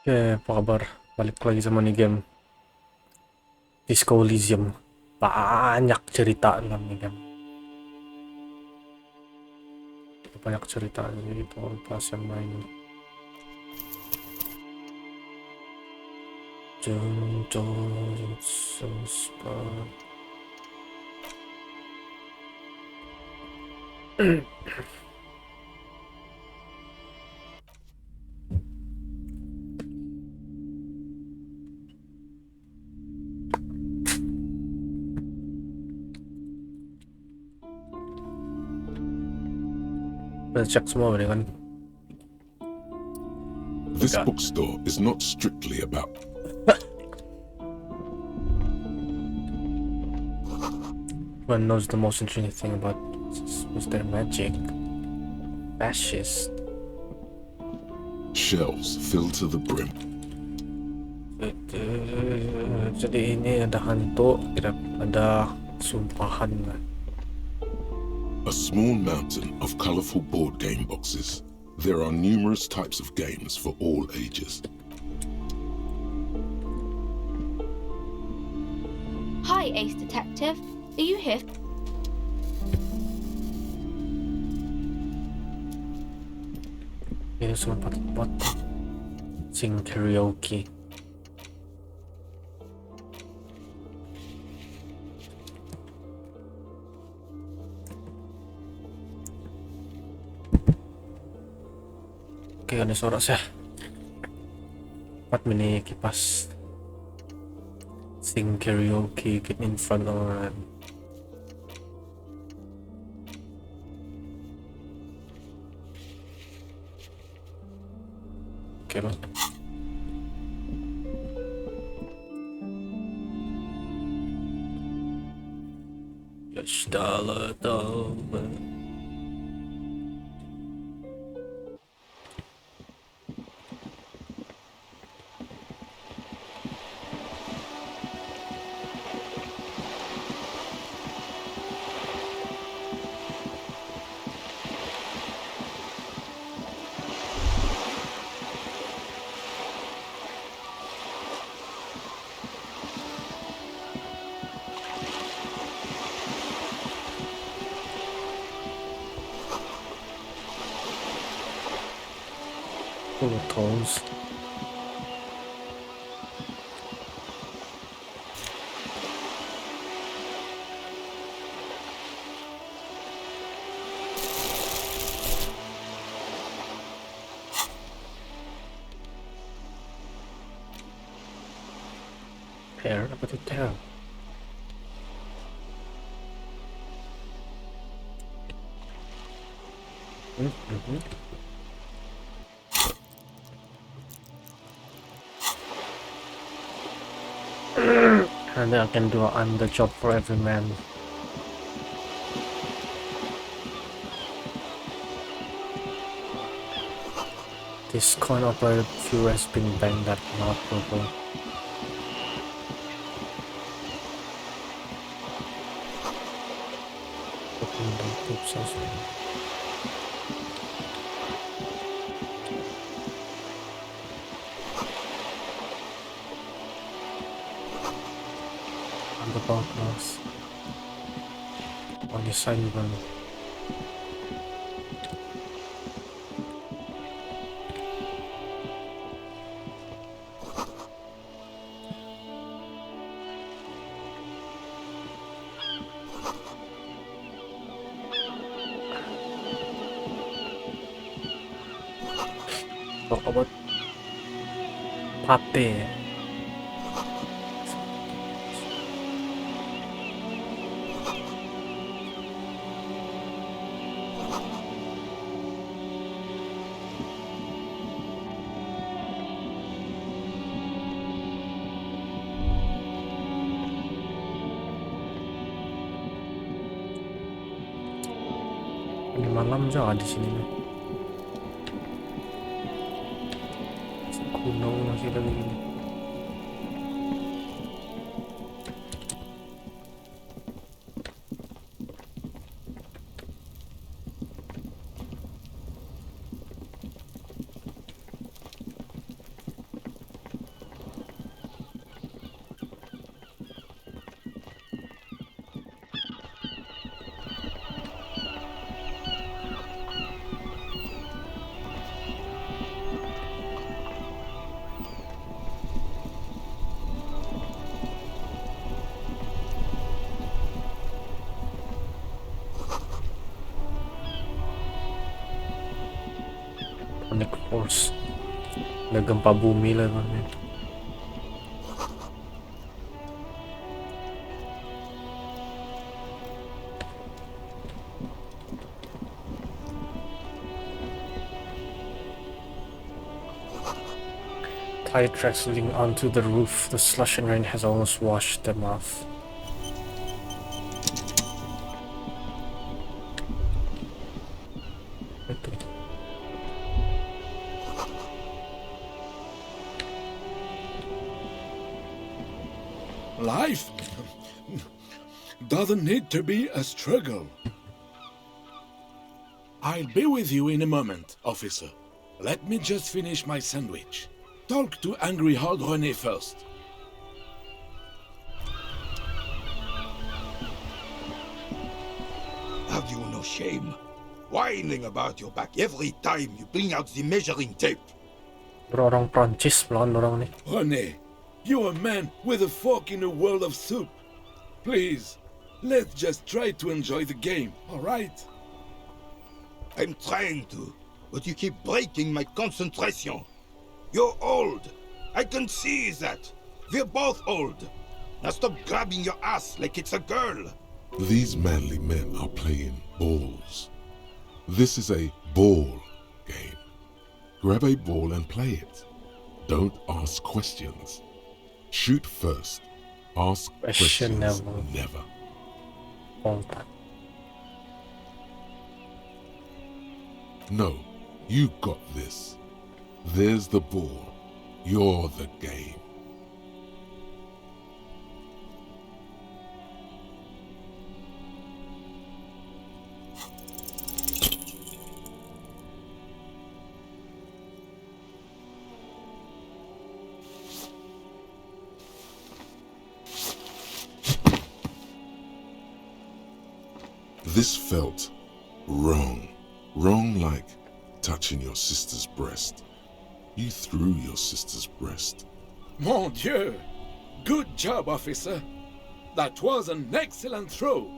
Apa kabar? Balik lagi sama nih game Disco Elysium. Banyak cerita dalam nih game. Banyak cerita itu pas yang main. Udah cek semua ini kan. This bookstore is not strictly about One knows the most interesting thing about was their magic. Fascist. shelves filled to the brim. Jadi ini ada hantu, ada sumpahan. A small mountain of colorful board game boxes. There are numerous types of games for all ages. Hi, Ace Detective. Are you here? Ini sempat buat sing karaoke. Oke, ada suara saya. 4 mini kipas. Sing karaoke, get in front of them. Oke lah. Yashdala Dalma. Toes. Hair, apa tuh tail? And then I can do I'm the job for every man. This coin operated fuel has been banged that not purple. Open the tips as well. The glass on the side one. Talk about puppy. Ini malam juga di sini nih. Gunung masih ada begini. Tapos, naggempa bumi lah kan. Tire tracks leading onto the roof. The slush and rain has almost washed them off. Itu. Life doesn't need to be a struggle. I'll be with you in a moment, officer. Let me just finish my sandwich. Talk to Angry Hard René first. Have you no shame? Whining about your back every time you bring out the measuring tape. Bro, orang Prancis melawan orang ni. René, you're a man with a fork in a world of soup. Please, let's just try to enjoy the game, alright? I'm trying to, but you keep breaking my concentration. You're old. I can see that. We're both old. Now stop grabbing your ass like it's a girl. These manly men are playing balls. This is a ball game. Grab a ball and play it. Don't ask questions. Shoot first. Ask Question questions never. never. Kontak. No, you got this. There's the ball. You're the game. This felt wrong. Wrong like touching your sister's breast. You threw your sister's breast. Mon Dieu! Good job, officer. That was an excellent throw.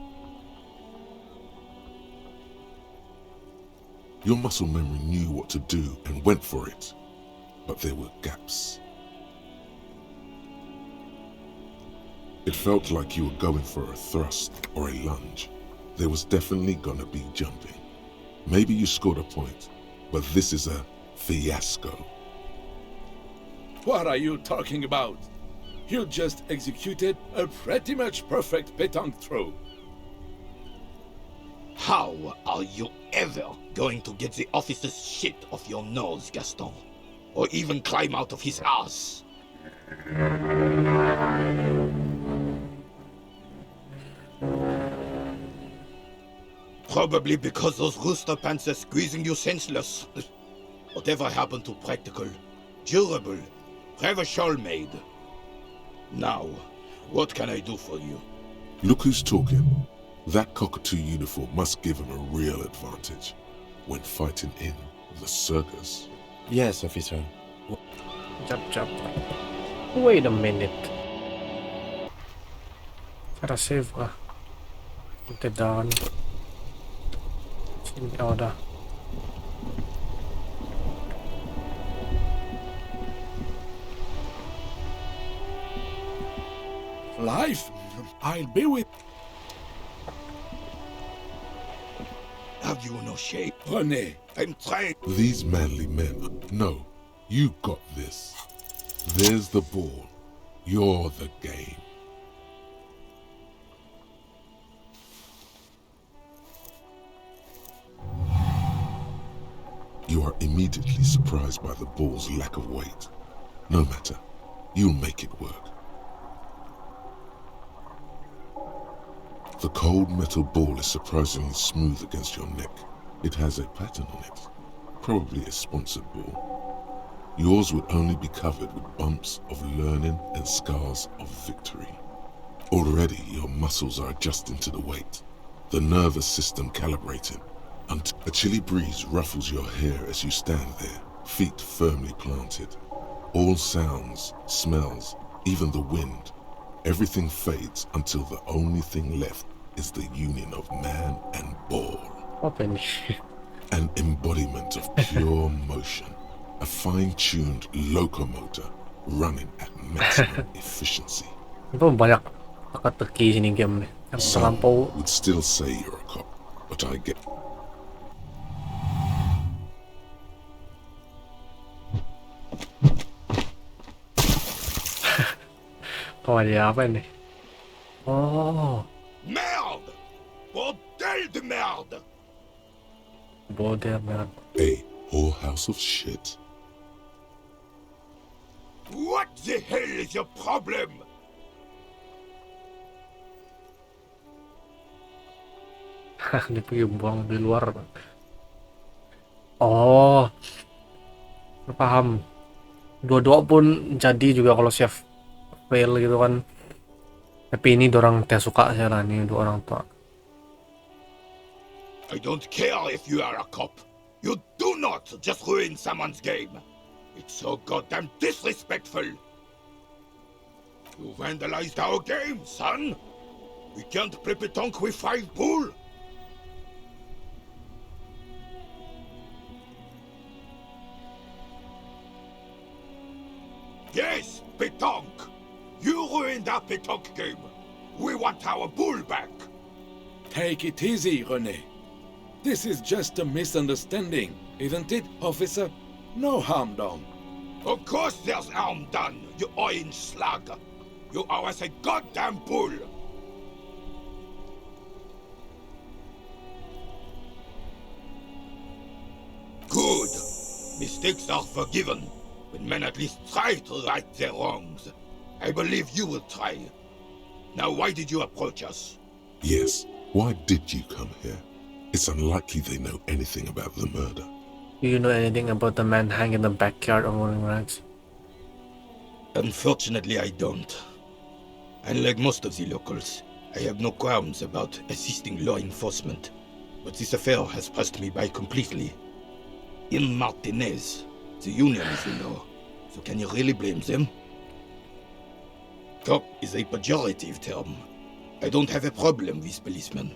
Your muscle memory knew what to do and went for it. But there were gaps. It felt like you were going for a thrust or a lunge. There was definitely gonna be jumping. Maybe you scored a point, but this is a fiasco. What are you talking about? You just executed a pretty much perfect pétanque throw. How are you ever going to get the officer's shit off your nose, Gaston? Or even climb out of his ass? Probably because those rooster pants are squeezing you senseless. Whatever happened to practical, durable, have a shawl made? Now, what can I do for you? Look who's talking. That cockatoo uniform must give him a real advantage when fighting in the circus. Yes, officer. Jap. Wait a minute. Cara save kah? Tidak. Sini, oh dah. Life, I'll be with. Have you no shame? René, I'm trying. these manly men. No, you got this. There's the ball. You're the game. You are immediately surprised by the ball's lack of weight. No matter, you'll make it work. The cold metal ball is surprisingly smooth against your neck. It has a pattern on it, probably a sponsored ball. Yours would only be covered with bumps of learning and scars of victory. Already your muscles are adjusting to the weight, the nervous system calibrating, until a chilly breeze ruffles your hair as you stand there, feet firmly planted. All sounds, smells, even the wind, everything fades until the only thing left is the union of man and ball. Apa ni? An embodiment of pure motion. A fine-tuned locomotor running at maximum efficiency. Itu banyak teka-teki sini game nih. Yang Some terlampau would still say you're a cop, but I get ada apa ini? Oh, Merde! Bordel de merde! bodoh banget. a whorehouse of shit. What the hell is your problem? Dia pergi buang di luar. Oh, paham. Dua-dua pun jadi juga kalau chef fail gitu kan. Tapi ini dorang teh suka sih lah, ini dua orang tua. I don't care if you are a cop. You do not just ruin someone's game. It's so goddamn disrespectful. You vandalized our game, son. We can't play pétanque with 5 bull. Yes, pétanque. You ruined our pétanque game. We want our bull back. Take it easy, René. This is just a misunderstanding, isn't it, officer? No harm done. Of course there's harm done, you orange slug. You owe us a goddamn bull. Good. Mistakes are forgiven when men at least try to right their wrongs. I believe you will try. Now, why did you approach us? Yes, why did you come here? It's unlikely they know anything about the murder. Do you know anything about the man hanging in the backyard of Rolling Rags? Unfortunately, I don't. Unlike most of the locals, I have no qualms about assisting law enforcement. But this affair has passed me by completely. In Martinez, the union is the law. So can you really blame them? Cop is a pejorative term. I don't have a problem with policemen.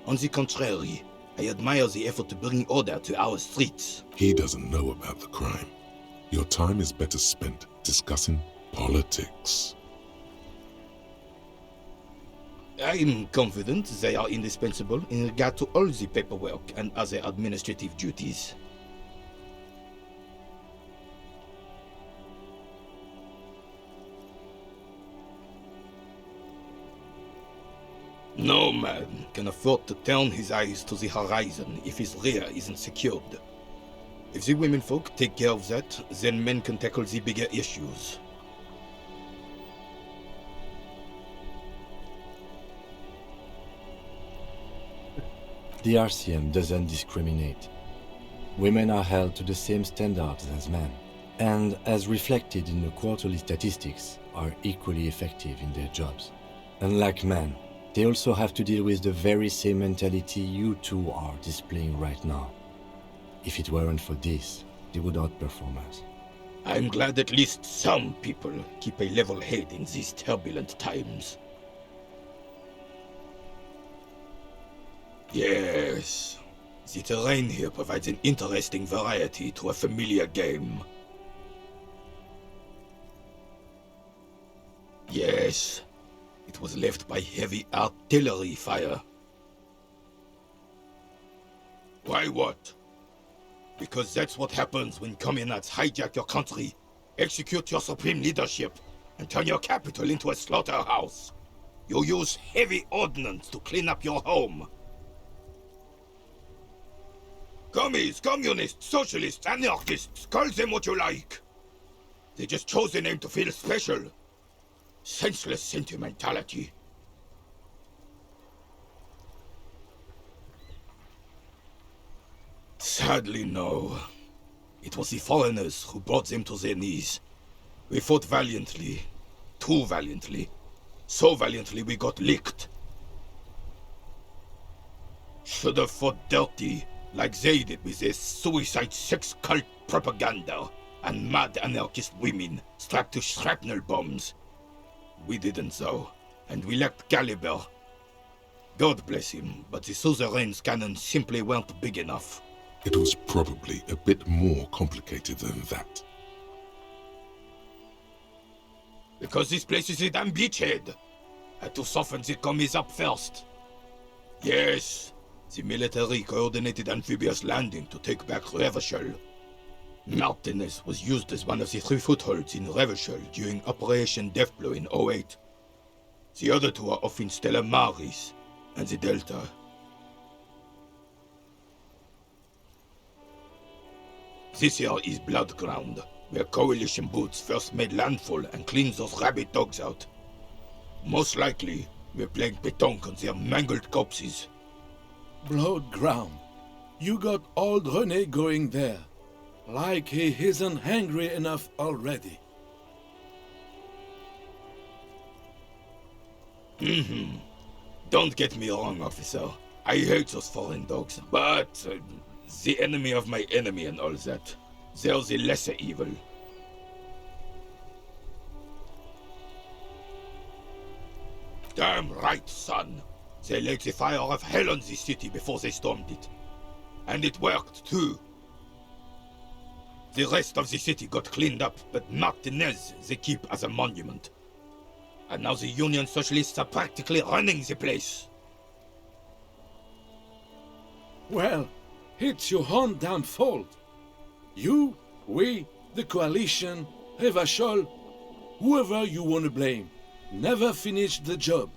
On the contrary, I admire the effort to bring order to our streets. He doesn't know about the crime. Your time is better spent discussing politics. I'm confident they are indispensable in regard to all the paperwork and other administrative duties. No man can afford to turn his eyes to the horizon if his rear isn't secured. If the womenfolk take care of that, then men can tackle the bigger issues. The RCM doesn't discriminate. Women are held to the same standards as men, and as reflected in the quarterly statistics, are equally effective in their jobs. Unlike men, they also have to deal with the very same mentality you two are displaying right now. If it weren't for this, they would outperform us. I'm glad at least some people keep a level head in these turbulent times. Yes, the terrain here provides an interesting variety to a familiar game. Yes, it was left by heavy artillery fire. Why what? Because that's what happens when communards hijack your country, execute your supreme leadership, and turn your capital into a slaughterhouse. You use heavy ordnance to clean up your home. Commies, communists, socialists, anarchists, call them what you like. They just chose a name to feel special. Senseless sentimentality. Sadly, no. It was the foreigners who brought them to their knees. We fought valiantly. Too valiantly. So valiantly we got licked. Should have fought dirty, like they did with their suicide sex cult propaganda and mad anarchist women strapped to shrapnel bombs. We didn't though, and we lacked caliber. God bless him, but the suzerain's cannons simply weren't big enough. It was probably a bit more complicated than that. Because this place is a damn beachhead. Had to soften the commies up first. Yes, the military coordinated amphibious landing to take back Revachol. Martinez was used as one of the 3 footholds in Revachol during Operation Deathblow in 08. The other 2 are off in Stella Maris and the Delta. This here is Blood Ground, where Coalition boots first made landfall and cleaned those rabid dogs out. Most likely, we're playing pétanque on their mangled corpses. Blood ground. You got old René going there. Like he isn't hungry enough already. Don't get me wrong, officer. I hate those foreign dogs, but the enemy of my enemy and all that. They're the lesser evil. Damn right, son. They laid the fire of hell on this city before they stormed it. And it worked, too. The rest of the city got cleaned up, but Martinez they keep as a monument. And now the Union Socialists are practically running the place. Well, it's your own damn fault. You, we, the coalition, Revachol, whoever you want to blame, never finished the job.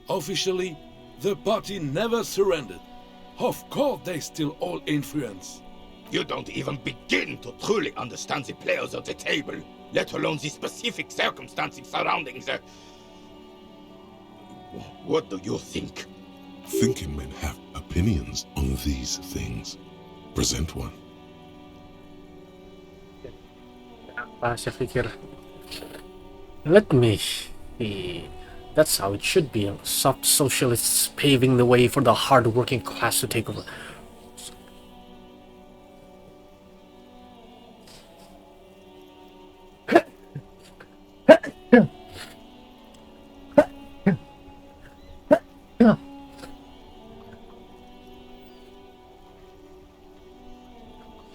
Officially, the party never surrendered. Of course they still hold influence. You don't even begin to truly understand the players at the table, let alone the specific circumstances surrounding the... What do you think? Thinking men have opinions on these things. Present one. Saya pikir. Let me see. That's how it should be. Soft socialists paving the way for the hard-working class to take over.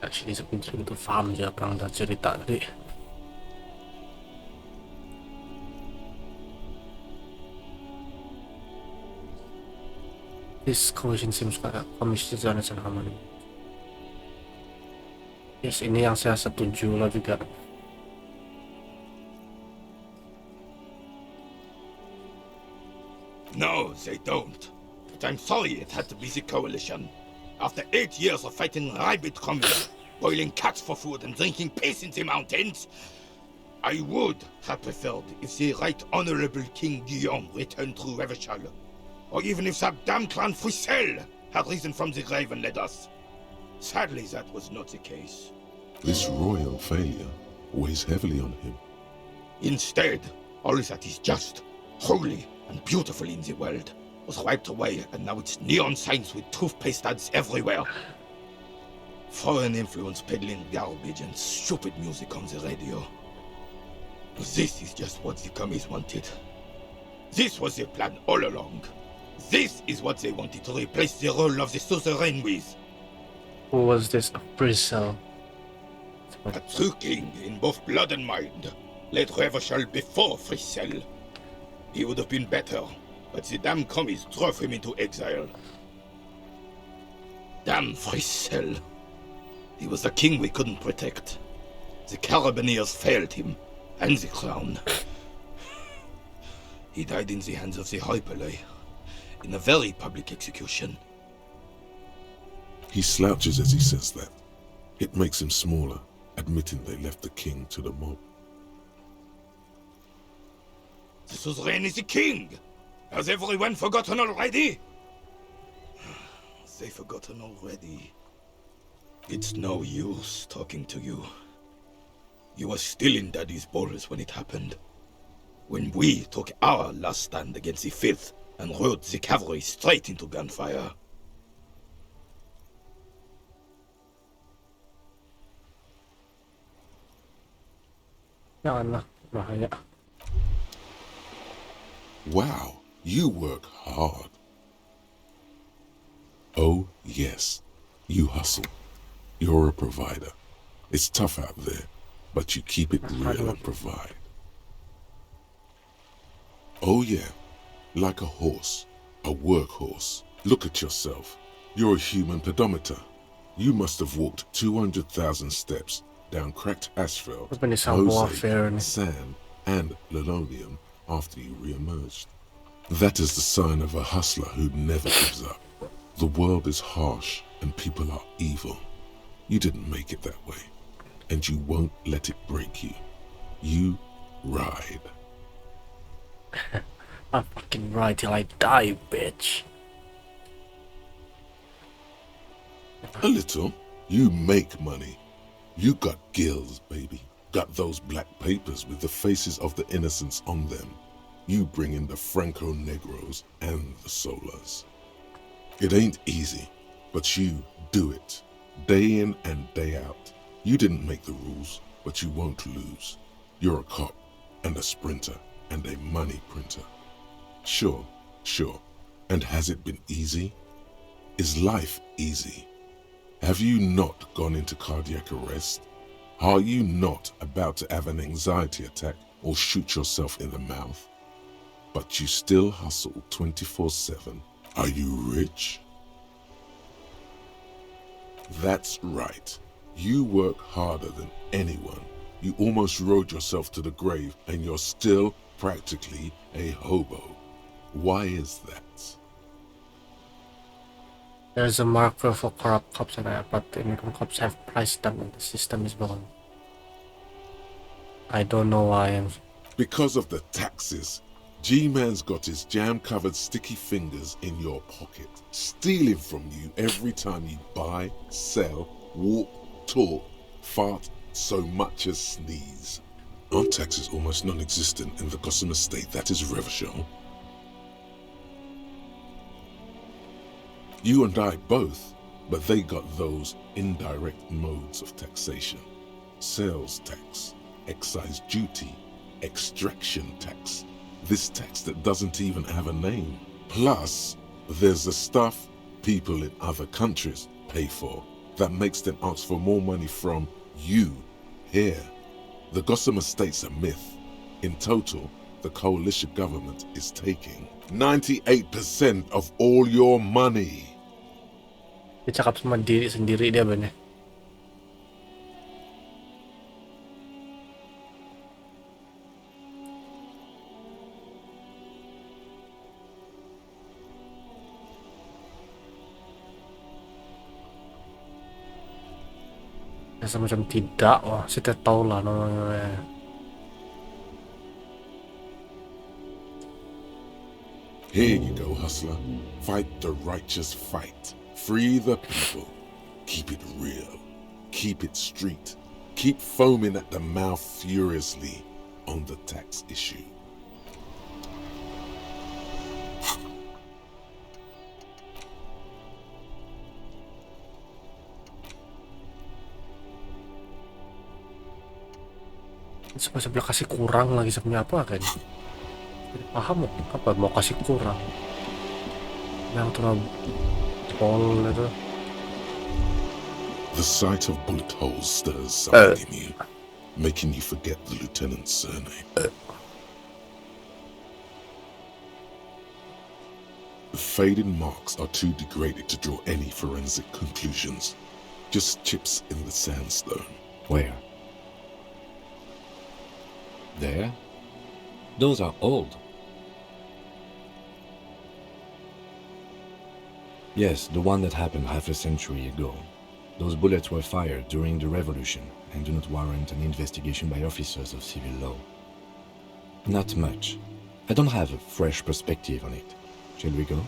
Actually, sepintas itu paham je apa yang dah cerita tadi. This coalition seems like a commission and harmony. Yes, ini yang saya setuju lah juga. No, they don't. But I'm sorry it had to be the coalition. After 8 years of fighting rabid commies, boiling cats for food and drinking piss in the mountains, I would have preferred if the Right Honorable King Guillaume returned through Revachol, or even if that damn clan Frisel had risen from the grave and led us. Sadly, that was not the case. This royal failure weighs heavily on him. Instead, all that is just, holy, and beautiful in the world was wiped away, and now it's neon signs with toothpaste ads everywhere. Foreign influence peddling garbage and stupid music on the radio. This is just what the commies wanted. This was their plan all along. This is what they wanted to replace the role of the suzerain with. Who was this Brisel? A true king in both blood and mind. Led Revachol before Frisel. He would have been better, but the damn commies drove him into exile. Damn Frisel. He was the king we couldn't protect. The Carabineers failed him, and the crown. He died in the hands of the Hyperlay, in a very public execution. He slouches as he says that. It makes him smaller, admitting they left the king to the mob. The suzerain is the king! Has everyone forgotten already? They've forgotten already. It's no use talking to you. You were still in Daddy's balls when it happened. When we took our last stand against the filth and rode the cavalry straight into gunfire. Janganlah, bahaya. Wow, you work hard. Oh, yes, you hustle. You're a provider. It's tough out there, but you keep it real and provide. Oh yeah, like a horse, a workhorse. Look at yourself. You're a human pedometer. You must have walked 200,000 steps down cracked asphalt, Apa nih sang warfare mosaic, nih? sand, and linoleum after you re-emerged. That is the sign of a hustler who never gives up. The world is harsh and people are evil. You didn't make it that way, and you won't let it break you. You ride. I fucking ride till I die, bitch. A little. You make money. You got gills, baby. Got those black papers with the faces of the innocents on them. You bring in the Franco Negros and the Solas. It ain't easy, but you do it. Day in and day out. You didn't make the rules, but you won't lose. You're a cop and a sprinter and a money printer. Sure. And has it been easy? Is life easy? Have you not gone into cardiac arrest? Are you not about to have an anxiety attack or shoot yourself in the mouth? But you still hustle 24/7. Are you rich? That's right. You work harder than anyone. You almost rode yourself to the grave and you're still practically a hobo. Why is that? There's a marker for corrupt cops and but income cops have priced them and the system is broken. I don't know why. Because of the taxes. G-Man's got his jam-covered sticky fingers in your pocket, stealing from you every time you buy, sell, walk, talk, fart, so much as sneeze. Our tax is almost non-existent in the Gossamer state that is Revachol. You and I both, but they got those indirect modes of taxation. Sales tax, excise duty, extraction tax. This tax that doesn't even have a name. Plus, there's the stuff people in other countries pay for that makes them ask for more money from you here. The Gossamer state's a myth. In total, the coalition government is taking 98% of all your money. Dia cakap sama diri sendiri dia bener. Ya semacam tidak, wah saya tahu lah namanya. Here you go, hustler. Fight the righteous fight. Free the people. Keep it real. Keep it street. Keep foaming at the mouth furiously on the tax issue. Sebelah kasih kurang lagi sebenarnya apa kan? Paham apa mau kasih kurang? Yang terlalu tol itu. The sight of bullet holes stirs something in you, making you forget the lieutenant's surname. The faded marks are too degraded to draw any forensic conclusions. Just chips in the sandstone. Where? There? Those are old. Yes, the one that happened half a century ago. Those bullets were fired during the revolution and do not warrant an investigation by officers of civil law. Not much. I don't have a fresh perspective on it. Shall we go?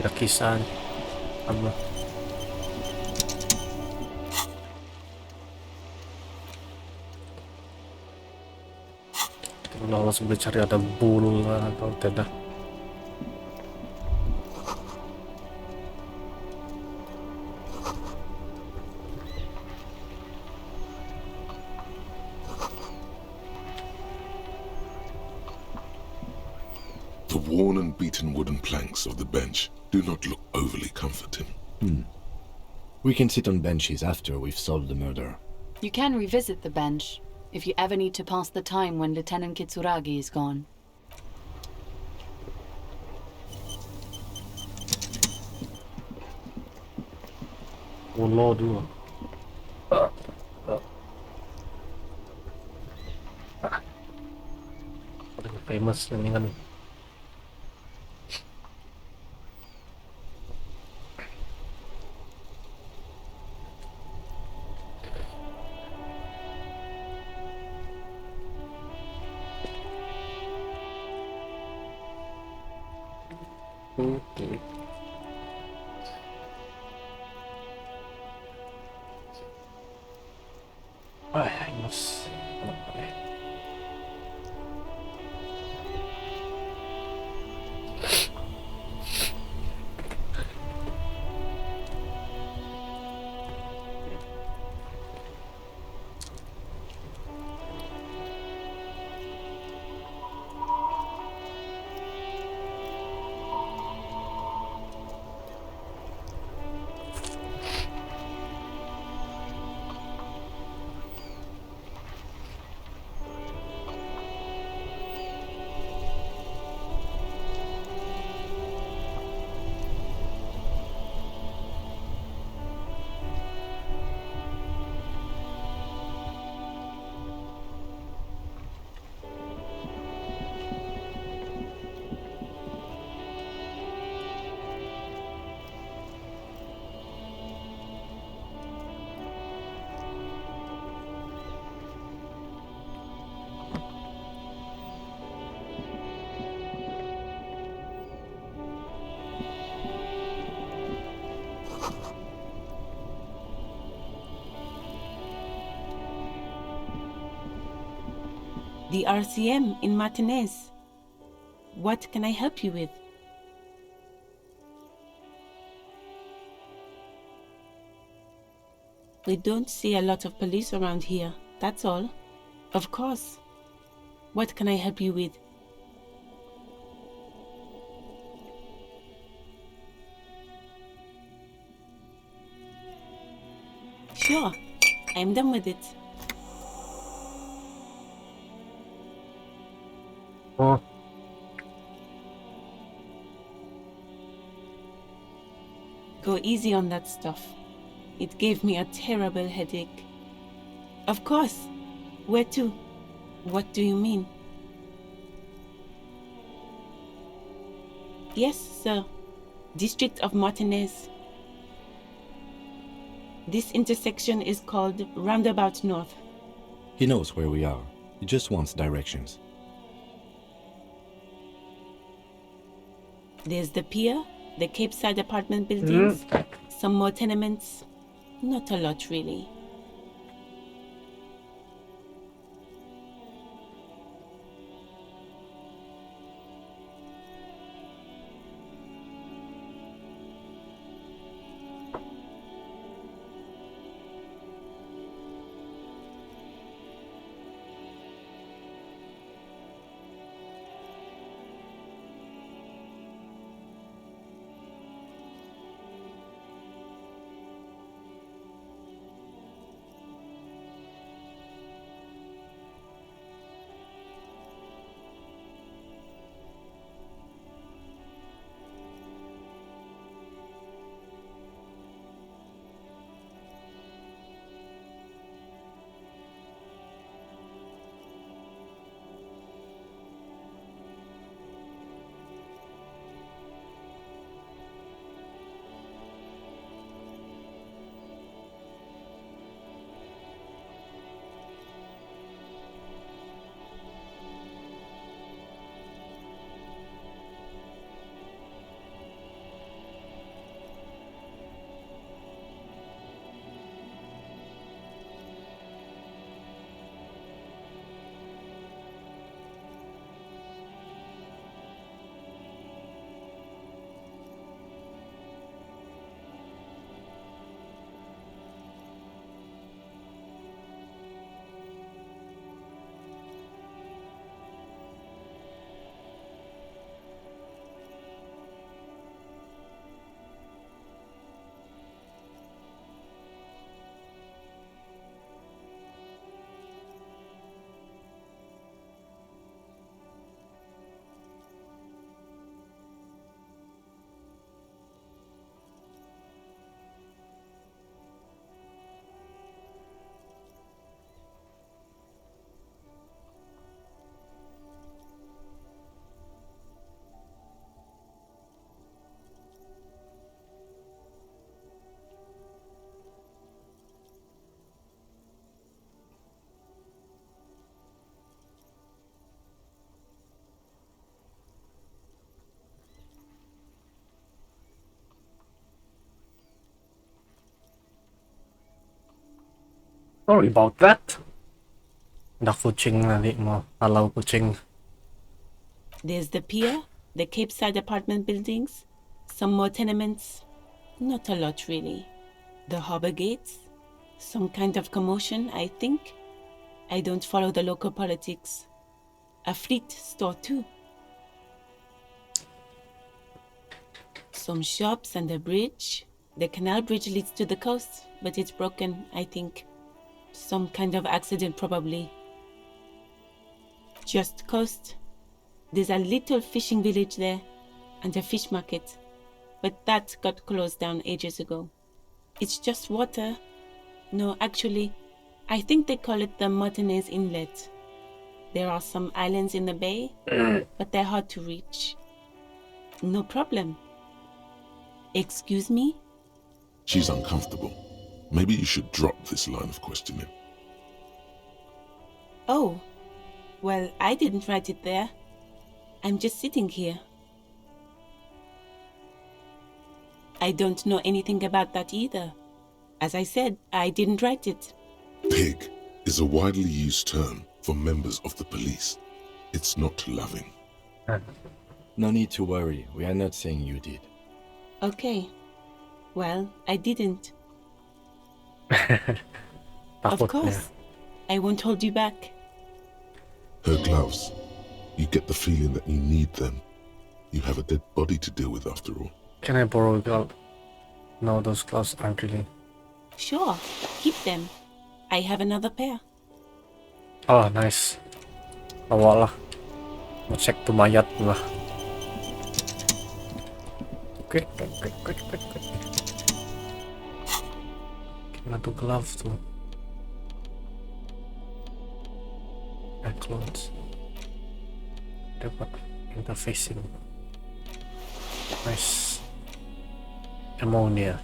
Kisah apa? Lolos boleh cari ada bulu atau tidak. The worn and beaten wooden planks of the bench do not look overly comforting. We can sit on benches after we've solved the murder. You can revisit the bench if you ever need to pass the time when Lieutenant Kitsuragi is gone. Oh lord dulu. Paling famous ini kan. Okay. I must. The RCM in Martinez. What can I help you with? We don't see a lot of police around here, that's all. Of course. What can I help you with? Sure, I'm done with it. Oh, Go easy on that stuff. It gave me a terrible headache. Of course. Where to? What do you mean? Yes, sir. District of Martinez. This intersection is called Roundabout North. He knows where we are. He just wants directions. There's the pier, the Cape Side apartment buildings, some more tenements. Not a lot, really. Sorry about that. Ada kucing nanti mau halau kucing. There's the pier, the Capeside apartment buildings, some more tenements. Not a lot, really. The harbor gates, some kind of commotion, I think. I don't follow the local politics. A fleet store, too. Some shops and a bridge. The canal bridge leads to the coast, but it's broken, I think. Some kind of accident, probably. Just coast. There's a little fishing village there, and a fish market. But that got closed down ages ago. It's just water. No, actually, I think they call it the Martinez Inlet. There are some islands in the bay, but they're hard to reach. No problem. Excuse me? She's uncomfortable. Maybe you should drop this line of questioning. Oh, well, I didn't write it there. I'm just sitting here. I don't know anything about that either. As I said, I didn't write it. Pig is a widely used term for members of the police. It's not loving. No need to worry, we are not saying you did. Okay. Well, I didn't. Of Takutnya. course. I won't hold you back. Her gloves. You get the feeling that you need them. You have a dead body to deal with after all. Can I borrow a glove? No, those gloves aren't really. Sure, keep them. I have another pair. Oh, nice. Bawa lah. Mau cek tuh mayat lah. Quick. Gimana tuh glove tuh? Clothes. Dapat interfacing. Nice. Ammonia.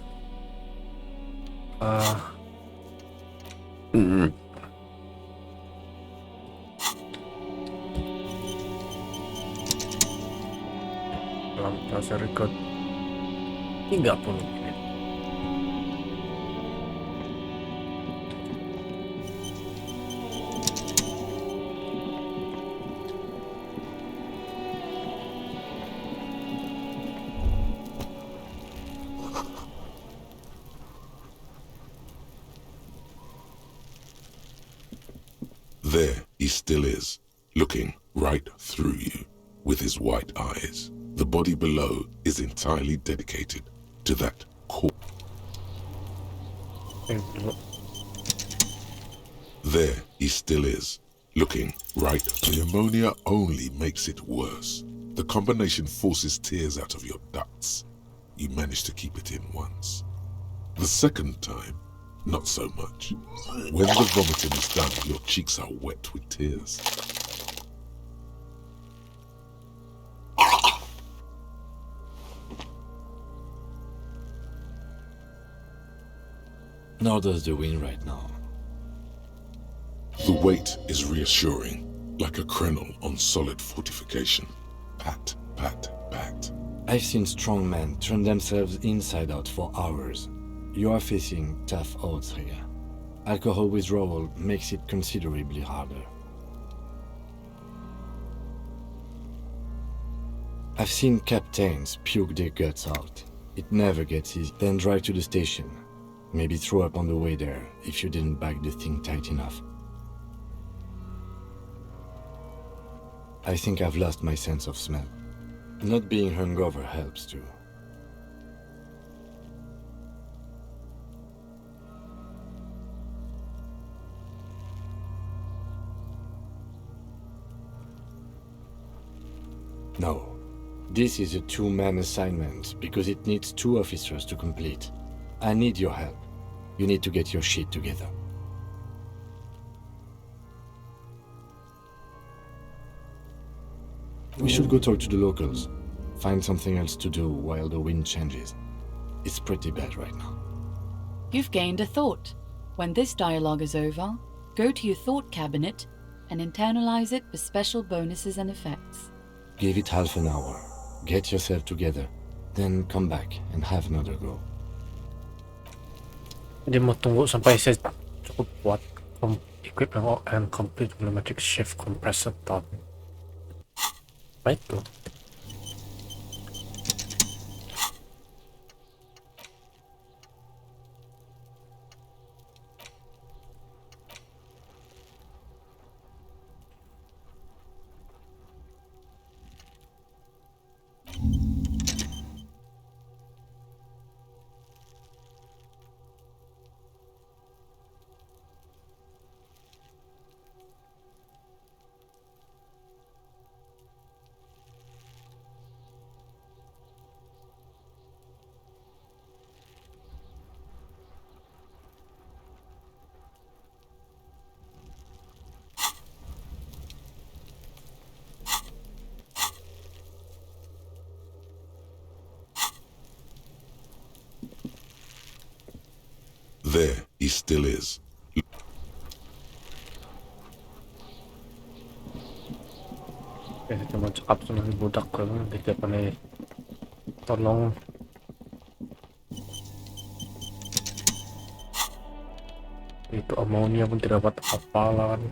Dalam proses record 30 menit. There he still is, looking right through you with his white eyes. The body below is entirely dedicated to that core. There he still is, looking right. The ammonia only makes it worse. The combination forces tears out of your ducts. You manage to keep it in once. The second time, not so much. When the vomiting is done, your cheeks are wet with tears. Nor does the wind right now. The weight is reassuring, like a crenel on solid fortification. Pat, pat, pat. I've seen strong men turn themselves inside out for hours. You are facing tough odds here. Alcohol withdrawal makes it considerably harder. I've seen captains puke their guts out. It never gets easy. Then drive to the station. Maybe throw up on the way there if you didn't bag the thing tight enough. I think I've lost my sense of smell. Not being hungover helps too. No. This is a two-man assignment because it needs 2 officers to complete. I need your help. You need to get your shit together. We should go talk to the locals. Find something else to do while the wind changes. It's pretty bad right now. You've gained a thought. When this dialogue is over, go to your thought cabinet and internalize it with special bonuses and effects. Give it half an hour. Get yourself together. Then come back and have another go. Jadi mau tunggu sampai saya cukup kuat. Equip and complete volumetric shift compressor top. Apa itu? There he still is. Kasi cuma cakap sama si budak ko lang. Hindi pa na tolong. Itu ammonia pun tidak dapat apa-apa kan.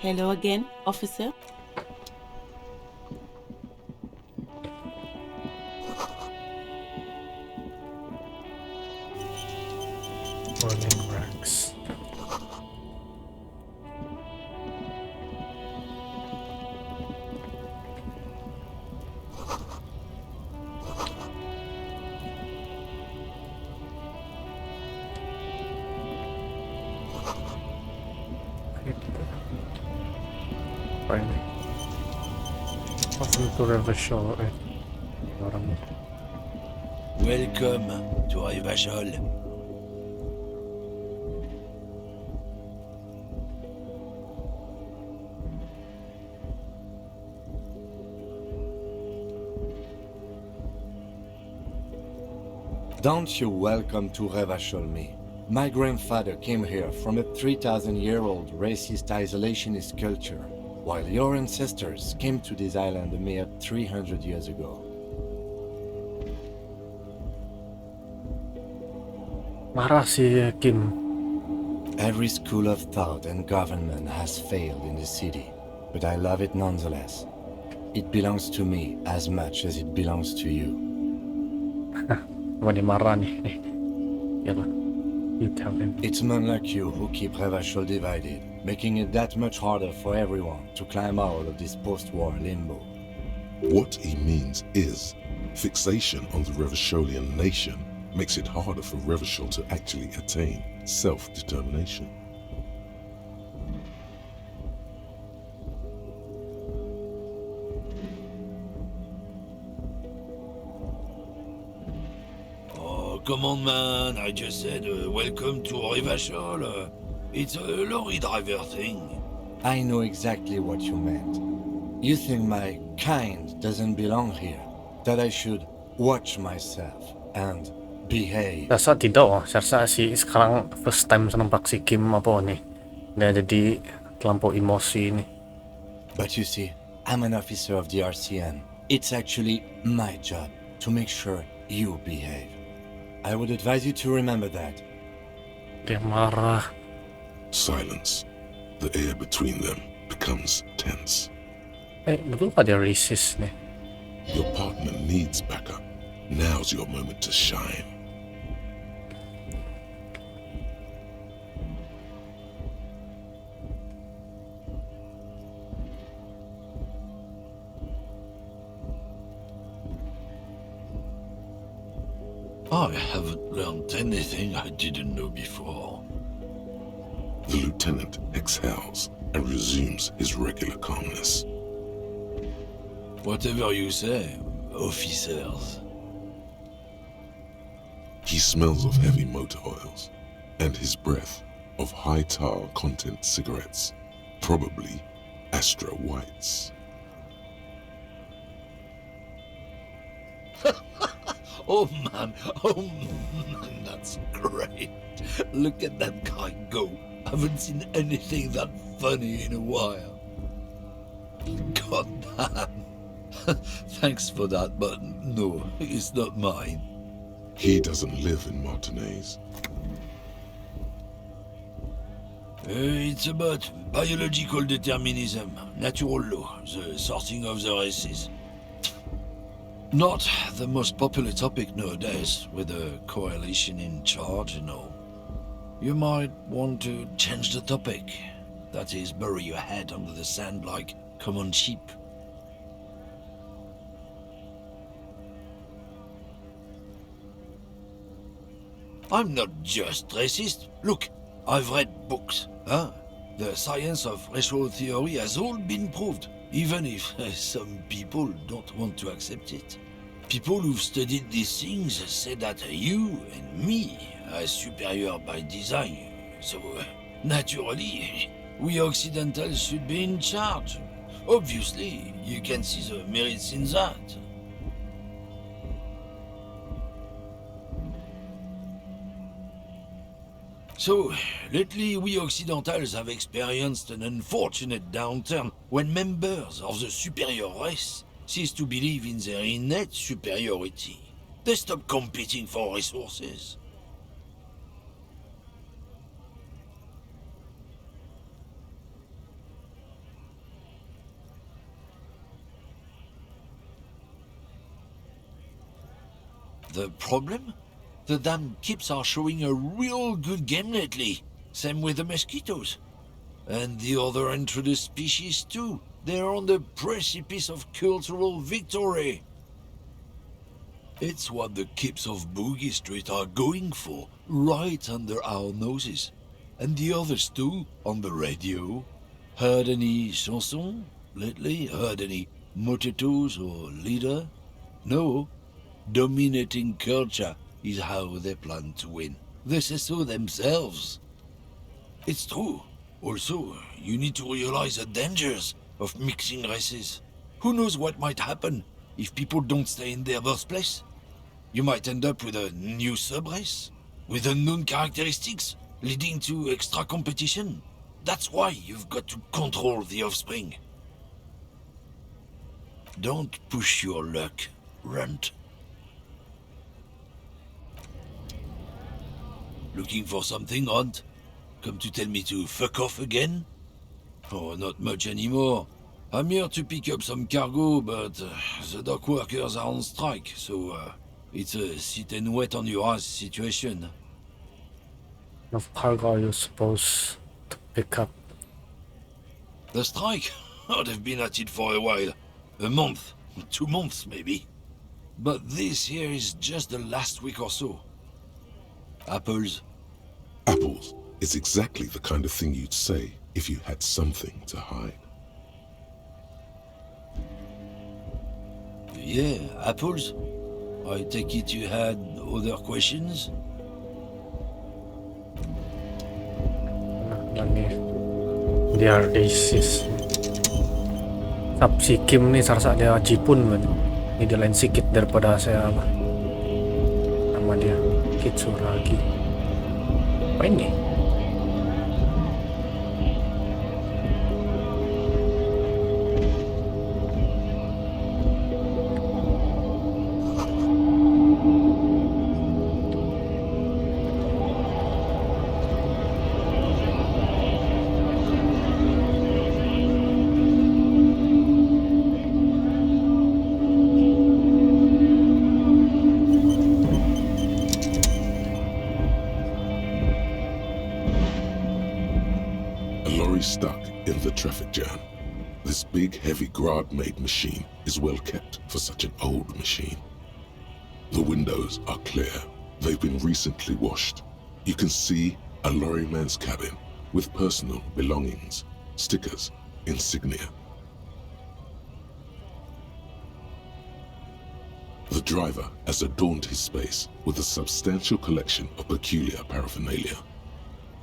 Hello again, officer. Warning racks. Fine. Welcome to River Shore. Orang Welcome to Rivachol. Don't you welcome to Revachol me. My grandfather came here from a 3,000-year-old racist isolationist culture, while your ancestors came to this island a mere 300 years ago. marah si Kim. Every school of thought and government has failed in the city, but I love it nonetheless. It belongs to me as much as it belongs to you. Wah, dia marah nih. Yalah. You tell him. It's men like you who keep Revachol divided, making it that much harder for everyone to climb out of this post-war limbo. What he means is, fixation on the Revacholian nation makes it harder for Revachol to actually attain self-determination. Come on, man. I just said welcome to Rivachol. It's a lorry driver thing. I know exactly what you meant. You think my kind doesn't belong here, that I should watch myself and behave. Rasa tidak oh. Saya rasa si sekarang first time saya nampak si Kim apa nih. Dia jadi terlampau emosi nih. But you see, I'm an officer of the RCN. It's actually my job to make sure you behave. I would advise you to remember that. Dia marah. Silence. The air between them becomes tense. Betul pak dia racist nih? Your partner needs backup. Now's your moment to shine. I haven't learned anything I didn't know before. The lieutenant exhales and resumes his regular calmness. Whatever you say, officers. He smells of heavy motor oils and his breath of high tar content cigarettes, probably Astra Whites. Oh man, that's great. Look at that guy go. Haven't seen anything that funny in a while. God damn, Thanks for that, but no, it's not mine. He doesn't live in Martinez. It's about biological determinism, natural law, the sorting of the races. Not the most popular topic nowadays, with the coalition in charge and all. You might want to change the topic. That is, bury your head under the sand like common sheep. I'm not just racist. Look, I've read books. The science of racial theory has all been proved, even if some people don't want to accept it. People who've studied these things say that you and me are superior by design, so naturally, we Occidentals should be in charge. Obviously, you can see the merits in that. So, lately we Occidentals have experienced an unfortunate downturn when members of the superior race cease to believe in their innate superiority. They stop competing for resources. The problem? The damn kips are showing a real good game lately. Same with the mosquitoes. And the other introduced species too. They're on the precipice of cultural victory. It's what the kips of Boogie Street are going for, right under our noses. And the others too, on the radio. Heard any chansons lately? Heard any motetos or leader? No. Dominating culture is how they plan to win. They say so themselves. It's true. Also, you need to realize the dangers of mixing races. Who knows what might happen if people don't stay in their birthplace? You might end up with a new sub-race, with unknown characteristics, leading to extra competition. That's why you've got to control the offspring. Don't push your luck, Runt. Looking for something, Runt? Come to tell me to fuck off again? Oh, not much anymore. I'm here to pick up some cargo, but the dock workers are on strike, so it's a sit and wait on your ass situation. What cargo are you supposed to pick up? The strike? Oh, they've been at it for a while. A month, 2 months maybe. But this here is just the last week or so. Apples? Apples is exactly the kind of thing you'd say if you had something to hide. Yeah, apples? I take it you had other questions? Lagi dia disease. Sab si Kim nih sarsa dia Jipun kan. Ini dia lain sikit daripada saya apa. Nama dia Kitsuragi. Apa ini? Stuck in the traffic jam. This big, heavy Grad-made machine is well kept for such an old machine. The windows are clear. They've been recently washed. You can see a lorryman's cabin with personal belongings, stickers, insignia. The driver has adorned his space with a substantial collection of peculiar paraphernalia.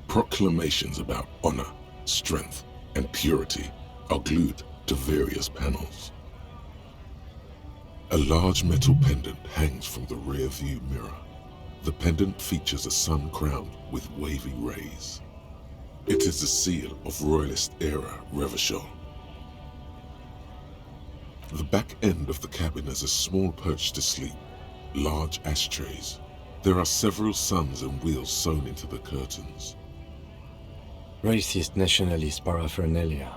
Proclamations about honor, strength, and purity are glued to various panels. A large metal pendant hangs from the rear view mirror. The pendant features a sun crowned with wavy rays. It is the seal of Royalist era Revachol. The back end of the cabin has a small perch to sleep, large ashtrays. There are several suns and wheels sewn into the curtains. Racist nationalist paraphernalia.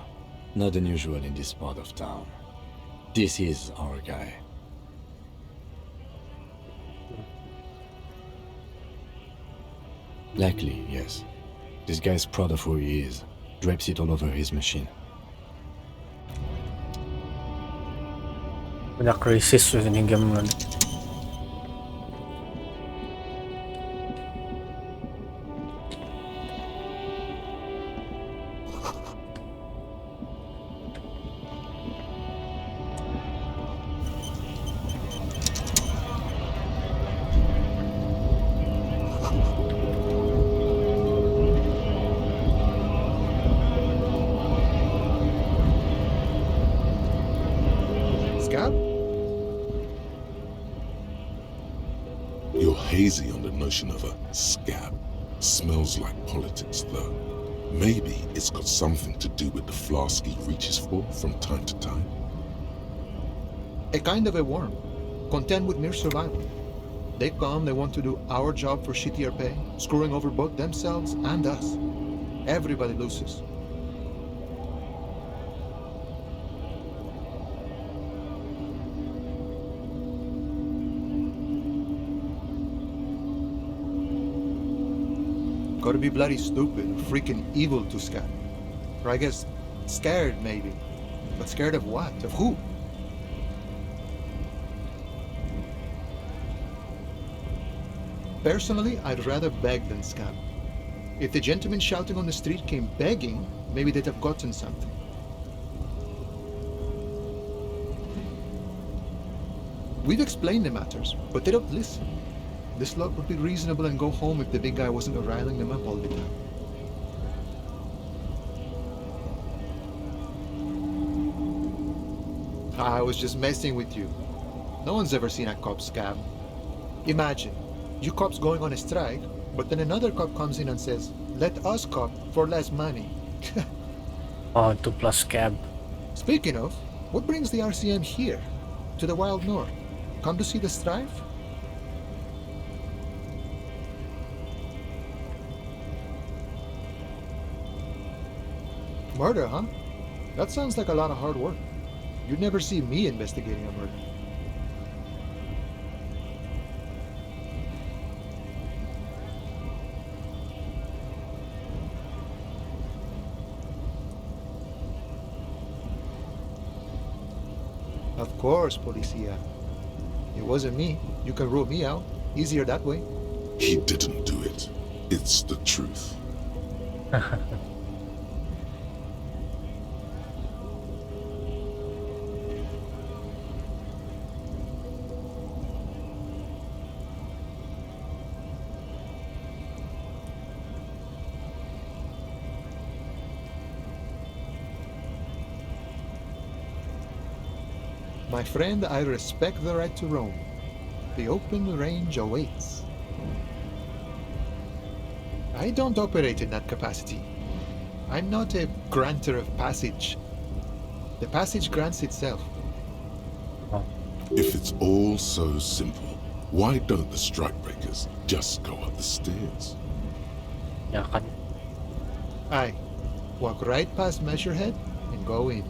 Not unusual in this part of town. This is our guy. Likely, yes. This guy's proud of who he is. Drapes it all over his machine. Banyak racist ini game kan. You're hazy on the notion of a scab. Smells like politics, though. Maybe it's got something to do with the flask he reaches for from time to time. A kind of a worm, content with mere survival. They come, they want to do our job for shittier pay, screwing over both themselves and us. Everybody loses. Gotta be bloody stupid or freaking evil to scab. Or I guess scared maybe. But scared of what? Of who? Personally, I'd rather beg than scab. If the gentleman shouting on the street came begging, maybe they'd have gotten something. We've explained the matters, but they don't listen. This lot would be reasonable and go home if the big guy wasn't riling them up all the time. I was just messing with you. No one's ever seen a cop scab. Imagine, you cops going on a strike, but then another cop comes in and says, "Let us cop for less money." Oh, 2+ scab. Speaking of, what brings the RCM here? To the Wild North? Come to see the strife? Murder, huh? That sounds like a lot of hard work. You'd never see me investigating a murder. Of course, Policia. It wasn't me. You can rule me out. Easier that way. He didn't do it. It's the truth. My friend, I respect the right to roam. The open range awaits. I don't operate in that capacity. I'm not a granter of passage. The passage grants itself. If it's all so simple, why don't the strikebreakers just go up the stairs? Ya kan. Aye. Walk right past Measurehead and go in.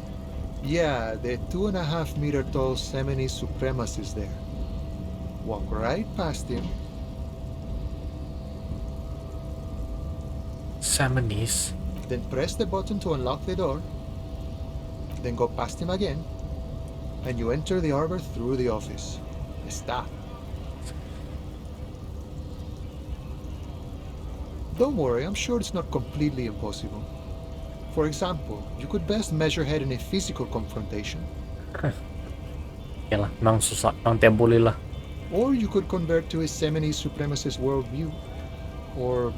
Yeah, the 2.5 meter tall Semini supremacist there. Walk right past him. Salmonese. Then press the button to unlock the door. Then go past him again. And you enter the arbor through the office. Está. Don't worry, I'm sure it's not completely impossible. For example, you could best measure head in a physical confrontation. Yalah, memang susah, memang tiap boleh lah. Or you could convert to a Semini supremacist worldview. Or,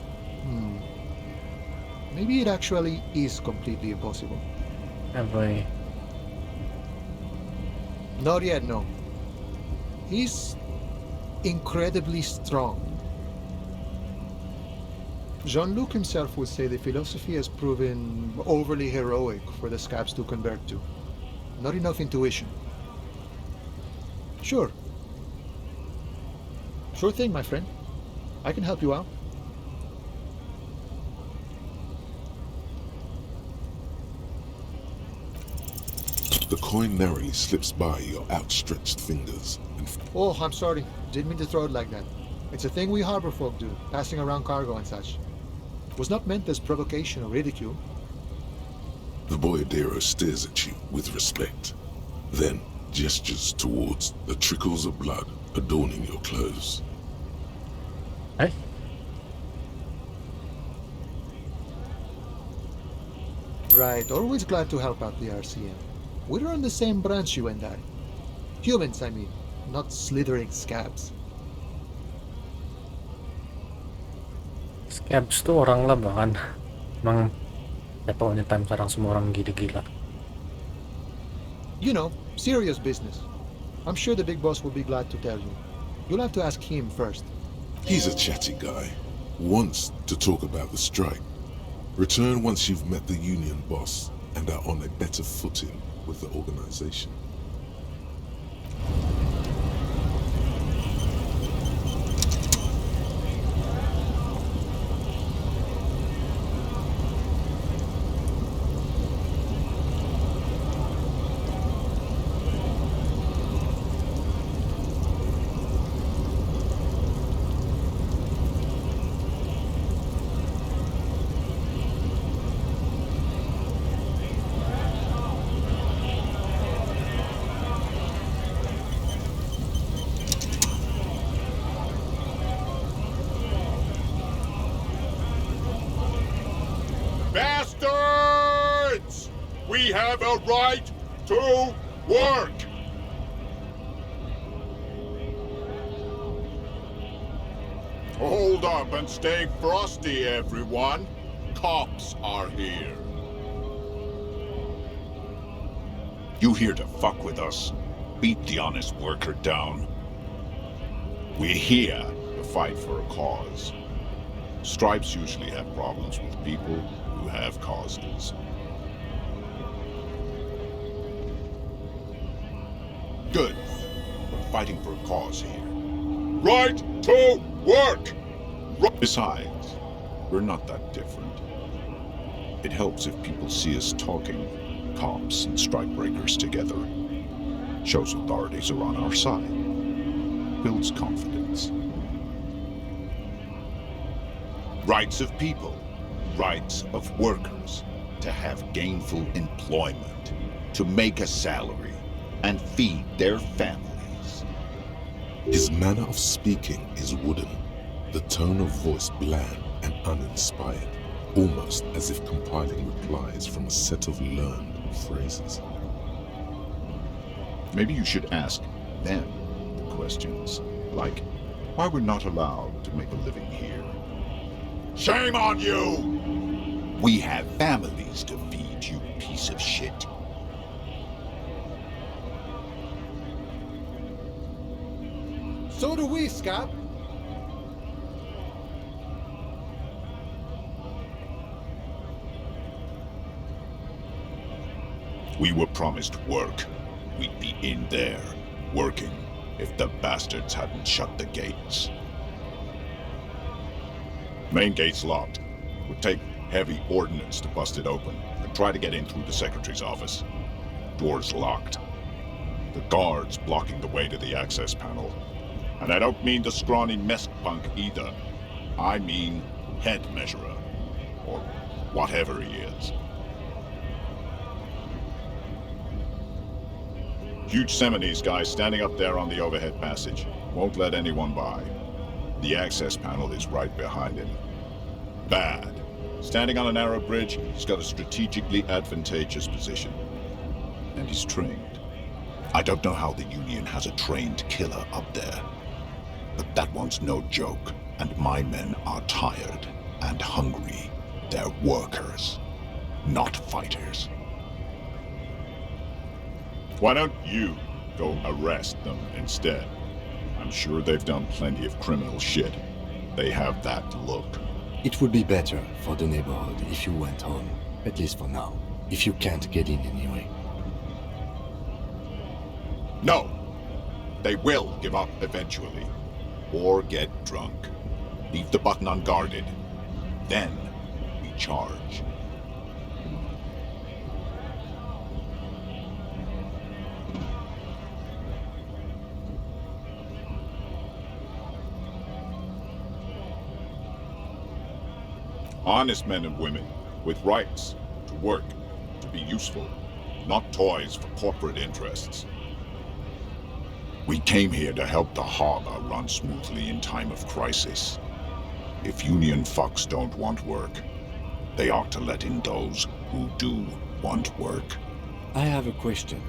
maybe it actually is completely impossible. Every Not yet, no. He's incredibly strong. Jean-Luc himself would say the philosophy has proven overly heroic for the scabs to convert to. Not enough intuition. Sure. Sure thing, my friend. I can help you out. The coin narrowly slips by your outstretched fingers and Oh, I'm sorry. Didn't mean to throw it like that. It's a thing we harbor folk do, passing around cargo and such. Was not meant as provocation or ridicule. the boyadero stares at you with respect, then gestures towards the trickles of blood adorning your clothes. Hey, Right, always glad to help out the RCM. We're on the same branch, you and I. Humans, I mean, not slithering scabs. scabs tuh orang lah bahkan. Emang jatuhnya time sekarang semua orang gila-gila. You know, serious business. I'm sure the big boss will be glad to tell you. You'll have to ask him first. He's a chatty guy, wants to talk about the strike. Return once you've met the union boss and are on a better footing with the organization. Bastards! We have a right to work! Hold up and stay frosty, everyone. Cops are here. You here to fuck with us? Beat the honest worker down. We're here to fight for a cause. Stripes usually have problems with people who have causes. Good. We're fighting for a cause here. Right to work! Besides, we're not that different. It helps if people see us talking, cops and strikebreakers together. Shows authorities are on our side. Builds confidence. Rights of people, rights of workers, to have gainful employment, to make a salary, and feed their families. His manner of speaking is wooden, the tone of voice bland and uninspired, almost as if compiling replies from a set of learned phrases. Maybe you should ask them the questions, like why we're not allowed to make a living here. Shame on you! We have families to feed, you piece of shit. So do we, Scab. We were promised work. We'd be in there, working, if the bastards hadn't shut the gates. Main gate's locked. Would take heavy ordnance to bust it open and try to get in through the secretary's office. Door's locked. The guards blocking the way to the access panel. And I don't mean the scrawny mess punk either. I mean head measurer. Or whatever he is. Huge Seminese guy standing up there on the overhead passage. Won't let anyone by. The access panel is right behind him. Bad. Standing on a narrow bridge, he's got a strategically advantageous position. And he's trained. I don't know how the Union has a trained killer up there. But that one's no joke, and my men are tired and hungry. They're workers, not fighters. Why don't you go arrest them instead? I'm sure they've done plenty of criminal shit. They have that look. It would be better for the neighborhood if you went home, at least for now, if you can't get in anyway. No! They will give up eventually. Or get drunk. Leave the button unguarded. Then we charge. Honest men and women, with rights, to work, to be useful, not toys for corporate interests. We came here to help the harbor run smoothly in time of crisis. If union fucks don't want work, they ought to let in those who do want work. I have a question.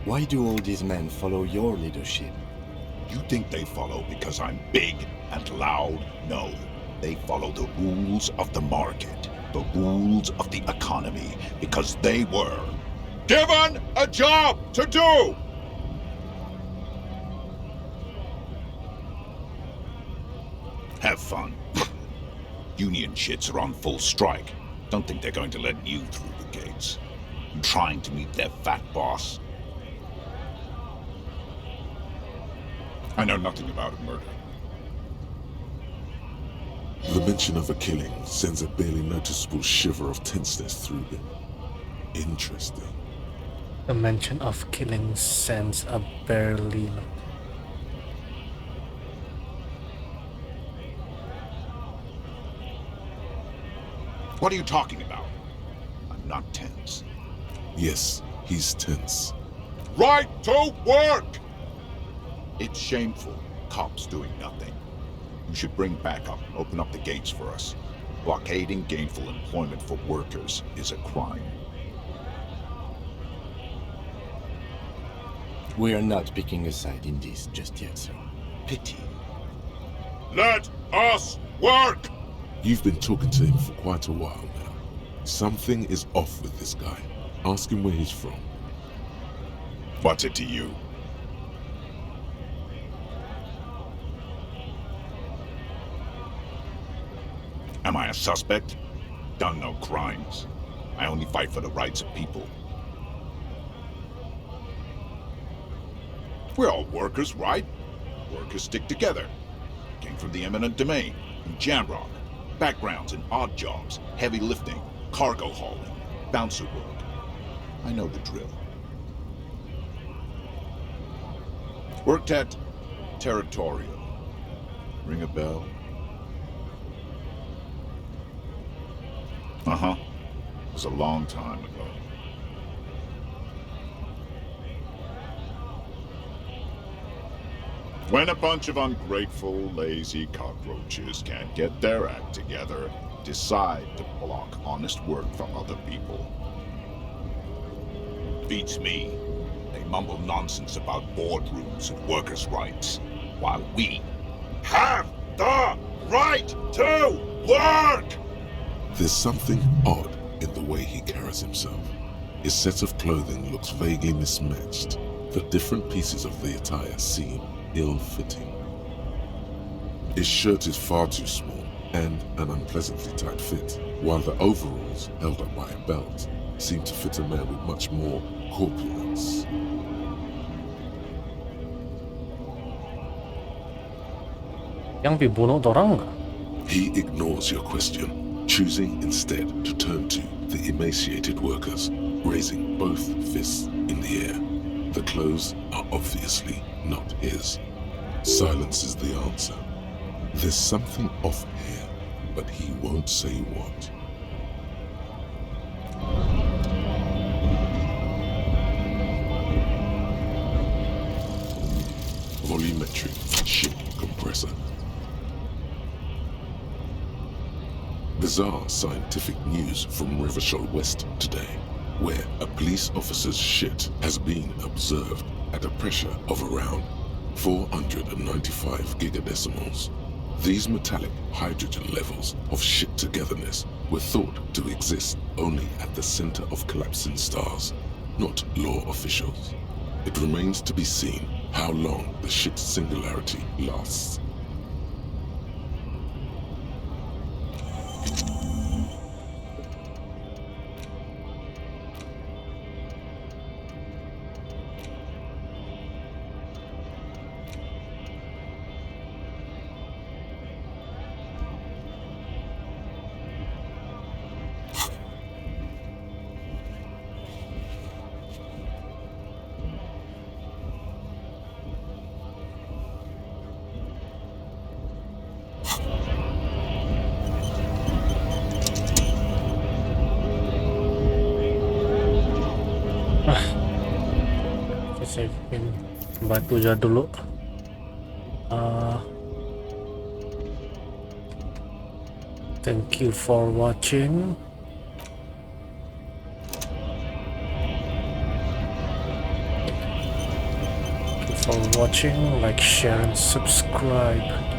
Why do all these men follow your leadership? You think they follow because I'm big and loud? No. They follow the rules of the market, the rules of the economy, because they were given a job to do! Have fun. Union shits are on full strike. Don't think they're going to let you through the gates. I'm trying to meet their fat boss. I know nothing about a murder. The mention of a killing sends a barely noticeable shiver of tenseness through him. Interesting. The mention of killing sends a barely... What are you talking about? I'm not tense. Yes, he's tense. Right to work! It's shameful. Cops doing nothing. You should bring backup, open up the gates for us. Blockading gainful employment for workers is a crime. We are not picking a side in this just yet, sir. Pity. Let us work! You've been talking to him for quite a while now. Something is off with this guy. Ask him where he's from. What's it to you? Am I a suspect? Done no crimes. I only fight for the rights of people. We're all workers, right? Workers stick together. Came from the eminent domain, in Jamrock. Backgrounds in odd jobs, heavy lifting, cargo hauling, bouncer work. I know the drill. Worked at Territorial. Ring a bell? Uh-huh. It was a long time ago. When a bunch of ungrateful, lazy cockroaches can't get their act together, decide to block honest work from other people. Beats me. They mumble nonsense about boardrooms and workers' rights, while we have the right to work! There's something odd in the way he carries himself. His set of clothing looks vaguely mismatched. The different pieces of the attire seem ill-fitting. His shirt is far too small and an unpleasantly tight fit, while the overalls, held up by a belt, seem to fit a man with much more corpulence. Yang dibunuh orang nggak? He ignores your question, choosing instead to turn to the emaciated workers, raising both fists in the air. The clothes are obviously not his. Silence is the answer. There's something off here, but he won't say what. Volumetric ship compressor. Bizarre scientific news from Rivershoal West today, where a police officer's shit has been observed at a pressure of around 495 gigadecimals. These metallic hydrogen levels of shit togetherness were thought to exist only at the center of collapsing stars, not law officials. It remains to be seen how long the shit singularity lasts. Savein batu aja dulu. Thank you for watching. Thank you for watching. Like, share, and subscribe.